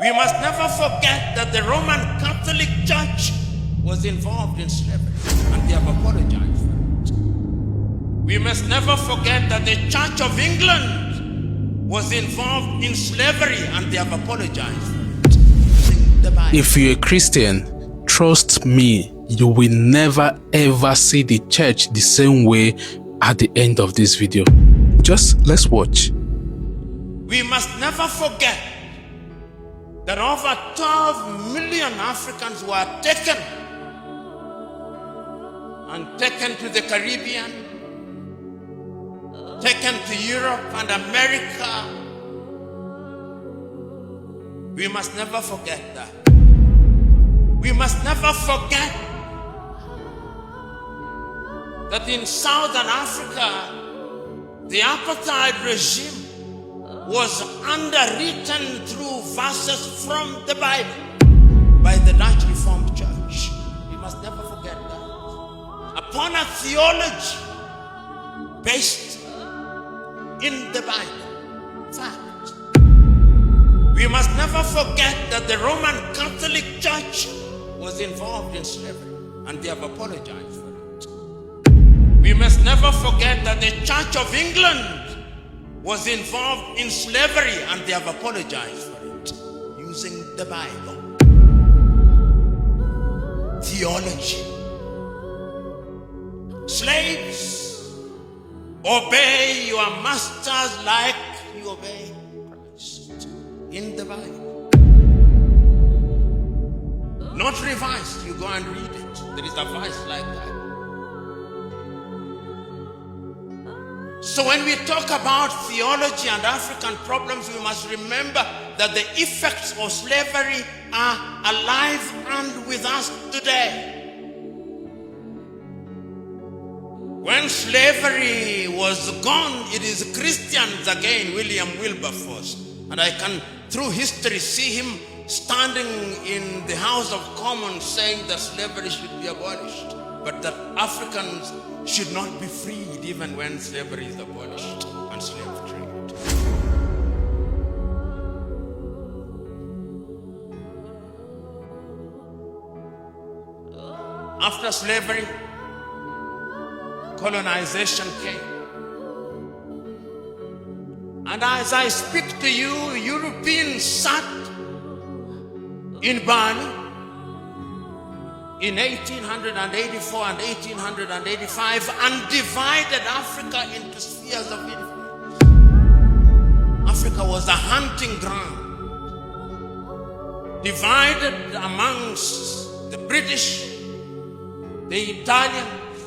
We must never forget that the Roman Catholic Church was involved in slavery, and they have apologized for it. We must never forget that the Church of England was involved in slavery, and they have apologized for it. If you're a Christian, trust me, you will never ever see the church the same way at the end of this video. Just let's watch. We must never forget that over 12 million Africans were taken to the Caribbean, taken to Europe and America. We must never forget that. We must never forget that in Southern Africa, the apartheid regime was underwritten through verses from the Bible by the Dutch Reformed Church. We must never forget that. Upon a theology based in the Bible. Fact. We must never forget that the Roman Catholic Church was involved in slavery, and they have apologized for it. We must never forget that the Church of England was involved in slavery, and they have apologized for it using the Bible. Theology. Slaves, obey your masters like you obey Christ in the Bible. Not revised, you go and read it. There is a verse like that. So when we talk about theology and African problems, we must remember that the effects of slavery are alive and with us today. When slavery was gone, it is Christians again, William Wilberforce. And I can, through history, see him standing in the House of Commons saying that slavery should be abolished, but that Africans should not be freed even when slavery is abolished and slave trade. After slavery, colonization came. And as I speak to you, Europeans sat in Bani in 1884 and 1885 and divided Africa into spheres of influence. Africa was a hunting ground, divided amongst the British, the Italians,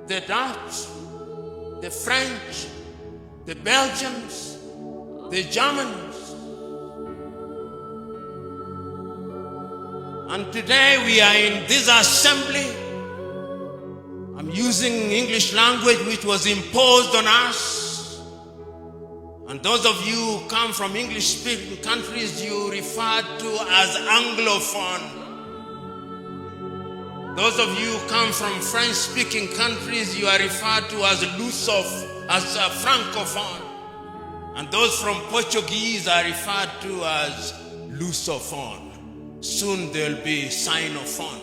the Dutch, the French, the Belgians, the Germans. And today we are in this assembly. I'm using English language which was imposed on us. And those of you who come from English-speaking countries, you referred to as Anglophone. Those of you who come from French-speaking countries, you are referred to as Lusophone, as Francophone. And those from Portuguese are referred to as Lusophone. Soon there'll be Sinophone.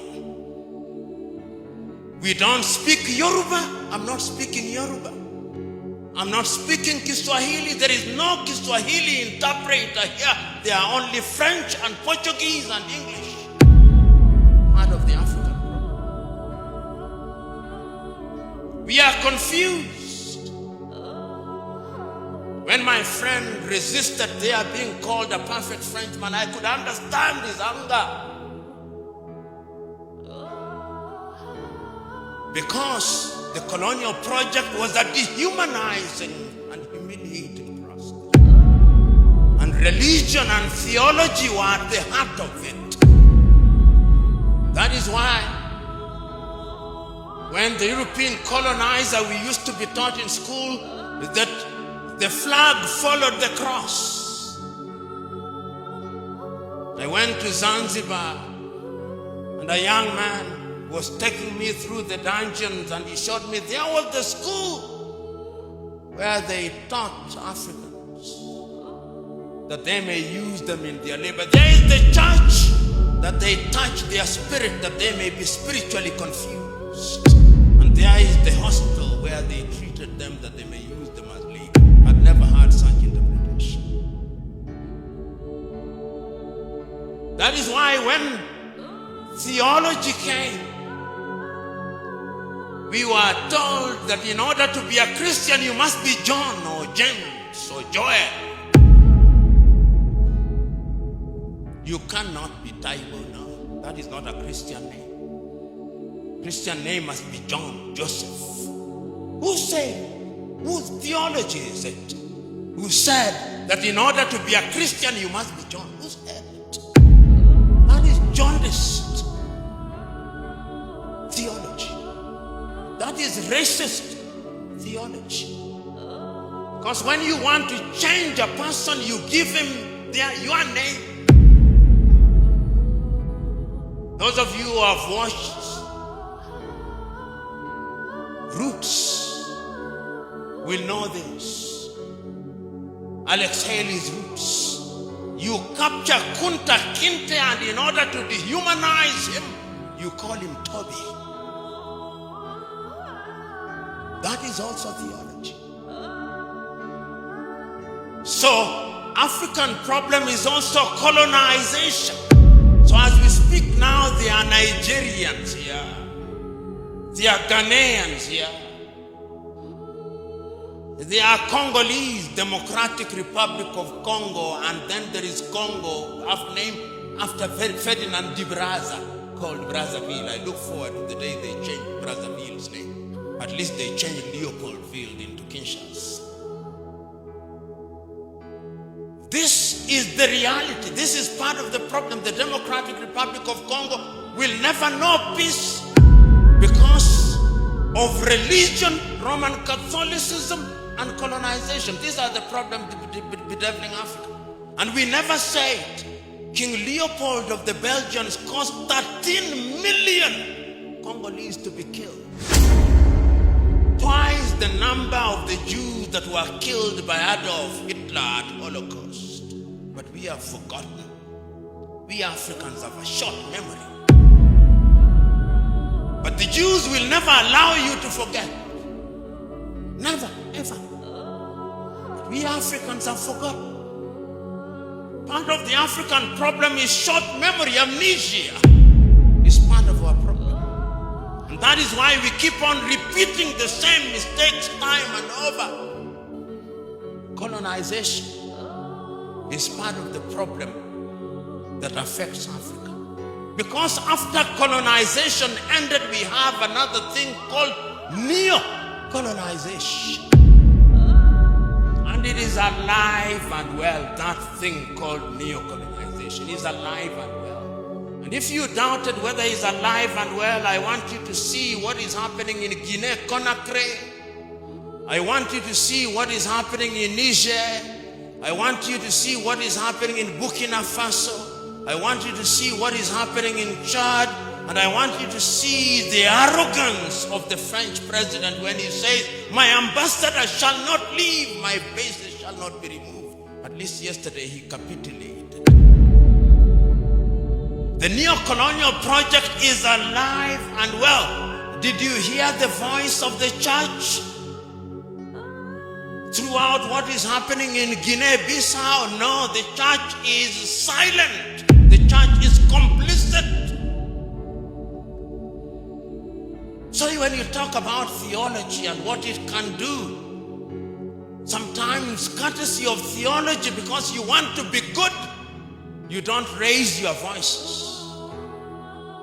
We don't speak Yoruba. I'm not speaking Yoruba. I'm not speaking Kiswahili. There is no Kiswahili interpreter here. There are only French and Portuguese and English. Part of the African problem. We are confused. When my friend resisted their being called a perfect Frenchman, I could understand his anger. Because the colonial project was a dehumanizing and humiliating process. And religion and theology were at the heart of it. That is why when the European colonizer, we used to be taught in school that the flag followed the cross. I went to Zanzibar, and a young man was taking me through the dungeons, and he showed me there was the school where they taught Africans that they may use them in their labor. There is the church, that they touch their spirit, that they may be spiritually confused. And there is the hostel, where they treated them that they may use them as labor. I've never heard such interpretation. That is why when theology came, we were told that in order to be a Christian, you must be John or James or Joel. You cannot be Taiwo now. That is not a Christian name. Christian name must be John, Joseph. Who said? Whose theology is it? Who said that in order to be a Christian, you must be John? Who said it? That is jaundiced theology. That is racist theology. Because when you want to change a person, you give him your name. Those of you who have watched Roots will know this. Alex Haley's Roots. You capture Kunta Kinte, and in order to dehumanize him, you call him Toby. That is also theology. So, African problem is also colonization. So as we speak now, there are Nigerians here. There are Ghanaians here. There are Congolese, Democratic Republic of Congo, and then there is Congo, named after Ferdinand de Brazza, called Brazzaville. I look forward to the day they change Brazzaville's name. At least they changed Leopoldville into Kinshasa. This is the reality. This is part of the problem. The Democratic Republic of Congo will never know peace because of religion, Roman Catholicism, and colonization. These are the problems bedeviling Africa. And we never say it. King Leopold of the Belgians caused 13 million Congolese to be killed. Twice the number of the Jews that were killed by Adolf Hitler at Holocaust. But we have forgotten. We Africans have a short memory. But the Jews will never allow you to forget. Never, ever. But we Africans have forgotten. Part of the African problem is short memory, amnesia. It's part of our problem. And that is why we keep on repeating the same mistakes time and over. Colonization is part of the problem that affects Africa. Because after colonization ended, we have another thing called neo-colonization. And it is alive and well. That thing called neo-colonization is alive and well. And if you doubted whether it's alive and well, I want you to see what is happening in Guinea-Conakry. I want you to see what is happening in Niger. I want you to see what is happening in Burkina Faso. I want you to see what is happening in Chad. And I want you to see the arrogance of the French president when he says, my ambassador shall not leave, my bases shall not be removed. At least yesterday he capitulated. The neo-colonial project is alive and well. Did you hear the voice of the church throughout what is happening in Guinea-Bissau? No, the church is silent. The church is complicit. So when you talk about theology and what it can do, sometimes courtesy of theology, because you want to be good, you don't raise your voices.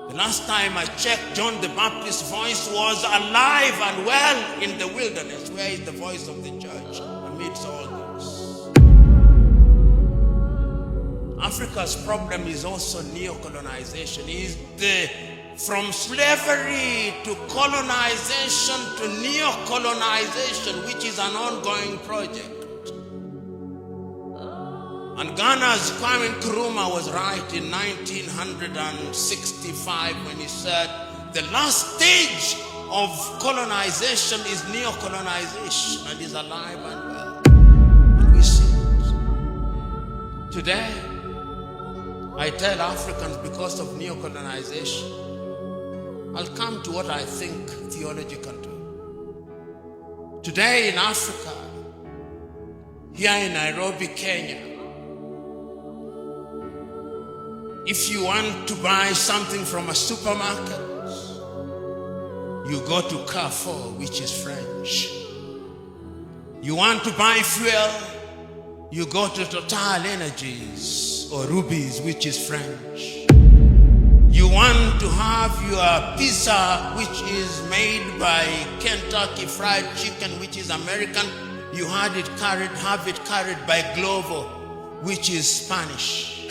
The last time I checked, John the Baptist's voice was alive and well in the wilderness. Where is the voice of the church amidst all this? Africa's problem is also neo-colonization. From slavery to colonization to neo-colonization, which is an ongoing project. And Ghana's Kwame Nkrumah was right in 1965 when he said, the last stage of colonization is neo-colonization, and is alive and well. And we see it. Today, I tell Africans because of neo-colonization, I'll come to what I think theology can do. Today in Africa, here in Nairobi, Kenya, if you want to buy something from a supermarket, you go to Carrefour, which is French. You want to buy fuel, you go to Total Energies or Rubies, which is French. You want to have your pizza, which is made by Kentucky Fried Chicken, which is American. You have it carried by Glovo, which is Spanish.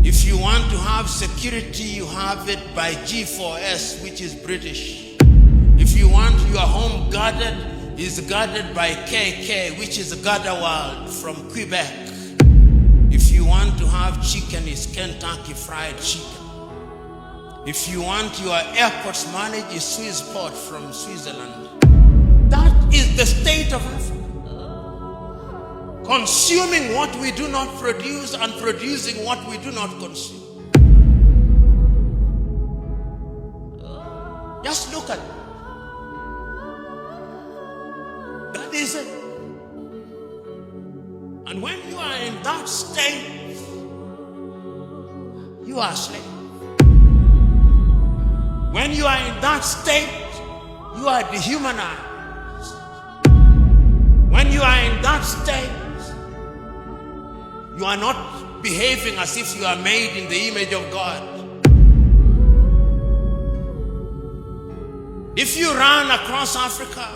If you want to have security, you have it by G4S, which is British. If you want your home guarded, it's guarded by KK, which is Gardewald from Quebec. If you want to have chicken, it's Kentucky Fried Chicken. If you want your airports managed, it's Swissport from Switzerland. That is the state of Africa. Consuming what we do not produce and producing what we do not consume. Just look at it. That is it. And when you are in that state, you are a slave. When you are in that state, you are dehumanized. When you are in that state, you are not behaving as if you are made in the image of God. If you run across Africa,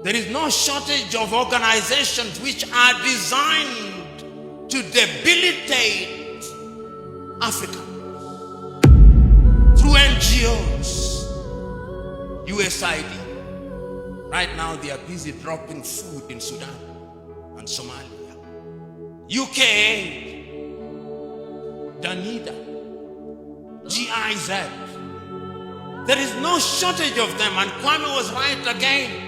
there is no shortage of organizations which are designed to debilitate Africa. Through NGOs, USAID. Right now they are busy dropping food in Sudan and Somalia. UKAID, Danida, GIZ. There is no shortage of them, and Kwame was right again.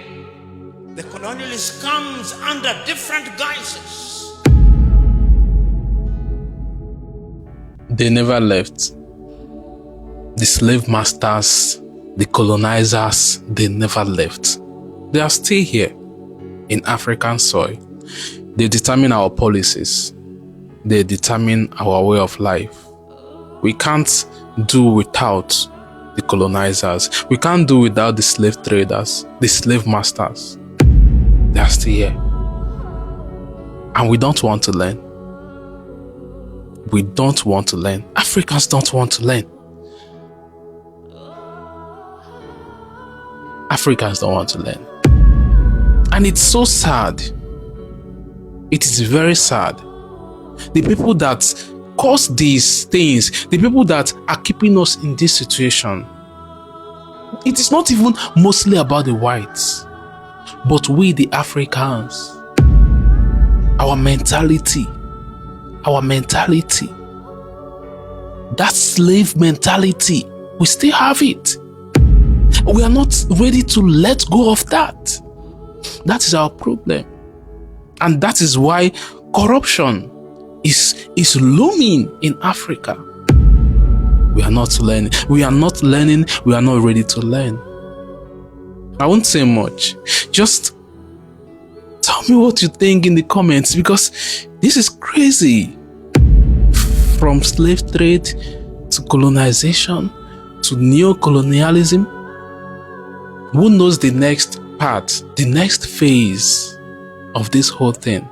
The colonialist comes under different guises. They never left. The slave masters, the colonizers, they never left. They are still here in African soil. They determine our policies. They determine our way of life. We can't do without the colonizers. We can't do without the slave traders, the slave masters. They are still here. And we don't want to learn. We don't want to learn. Africans don't want to learn. Africans don't want to learn. And it's so sad. It is very sad. The people that cause these things, the people that are keeping us in this situation, it is not even mostly about the whites, but we the Africans, our mentality, that slave mentality, we still have it. We are not ready to let go of that. That is our problem. And that is why corruption is looming in Africa. We are not learning. We are not learning. We are not ready to learn. I won't say much. Just tell me what you think in the comments, because this is crazy. From slave trade to colonization to neo-colonialism. Who knows the next part, the next phase of this whole thing?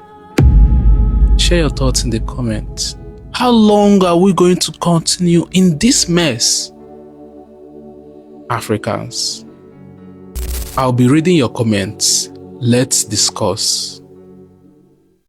Share your thoughts in the comments. How long are we going to continue in this mess? Africans, I'll be reading your comments. Let's discuss.